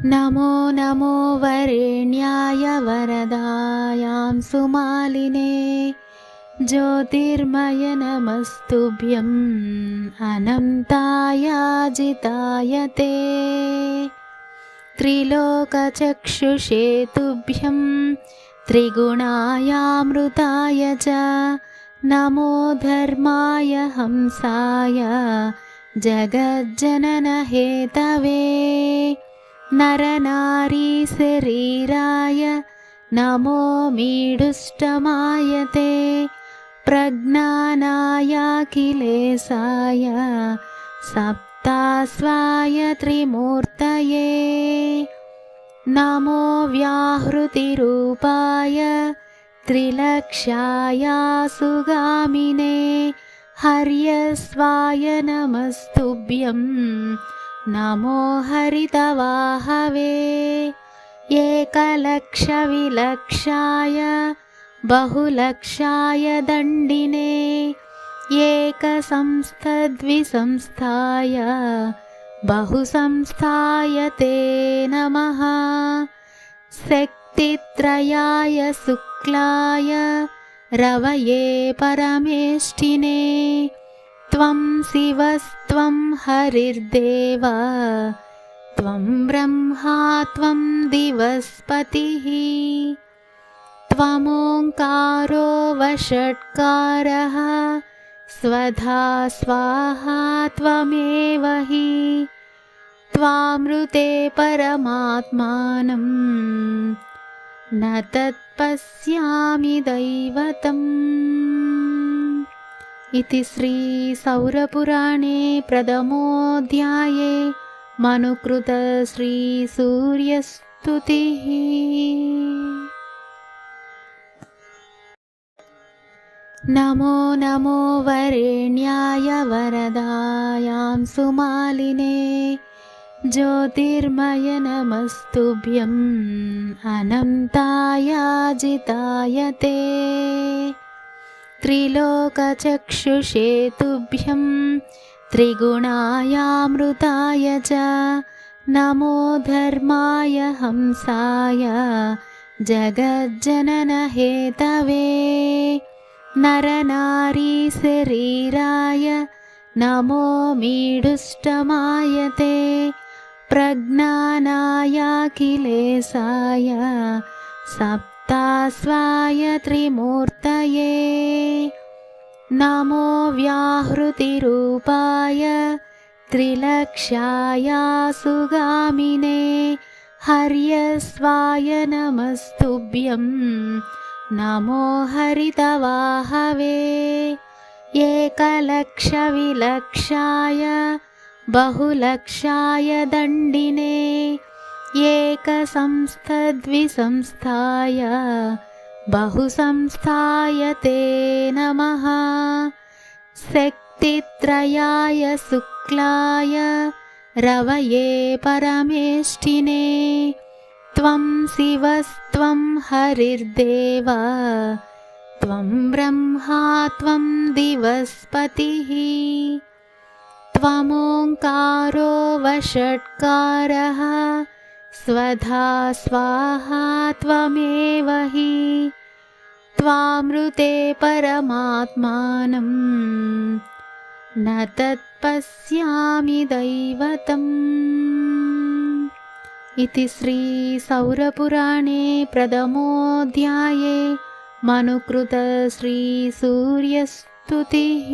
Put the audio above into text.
नमो नमो वरेण्याय वरदायां सुमालिने ज्योतिर्मय नमस्तुभ्यं अनन्तायाजिताय ते त्रिलोकचक्षुषे तुभ्यं त्रिगुणायामृताय च नमो धर्माय हंसाय जगज्जननहेतवे नरनारीशरीराय नमो मीडुष्टमाय ते प्रज्ञानायाखिलेशाय सप्तास्वाय त्रिमूर्तये नमो व्याहृतिरूपाय त्रिलक्ष्याय सुगामिने हर्यस्वाय नमस्तुभ्यं नमो हरितवाहवे एकलक्षविलक्षाय बहुलक्षाय दण्डिने एकसंस्थद्विसंस्थाय बहुसंस्थाय ते नमः शक्तित्रयाय शुक्लाय रवये परमेष्ठिने त्वं शिवस्त्वं हरिर्देव त्वं ब्रह्मा त्वं दिवस्पतिः त्वमोङ्कारो वषट्कारः स्वधा स्वाहा त्वमेव हि त्वामृते परमात्मानं न तत्पश्यामि दैवतम्। इति श्री सौरपुराणे प्रथमोऽध्याये मनुकृत श्री सूर्यस्तुतिः। नमो नमो वरेण्याय वरदायां सुमालिने ज्योतिर्मय नमस्तुभ्यं अनन्तायाजिताय ते त्रिलोकचक्षुषे तुभ्यं त्रिगुणायामृताय च नमो धर्माय हंसाय जगज्जननहेतवे नरनारीशरीराय नमो मीडुष्टमाय ते प्रज्ञानायाखिलेशाय सप्तास्वाय त्रिमूर्तये नमो व्याहृतिरूपाय त्रिलक्ष्याय सुगामिने हर्यस्वाय नमस्तुभ्यं नमो हरितवाहवे एकलक्षविलक्षाय बहुलक्षाय दण्डिने एकसंस्थद्विसंस्थाय बहुसंस्थाय ते नमः शक्तित्रयाय शुक्लाय रवये परमेष्ठिने त्वं शिवस्त्वं हरिर्देव त्वं ब्रह्मा त्वं दिवस्पतिः त्वमोङ्कारो वषट्कारः स्वधा स्वाहा त्वमेव हि त्वामृते परमात्मानं न तत्पश्यामि दैवतम्। इति श्री सौरपुराणे प्रथमोऽध्याये मनुकृत श्री सूर्यस्तुतिः।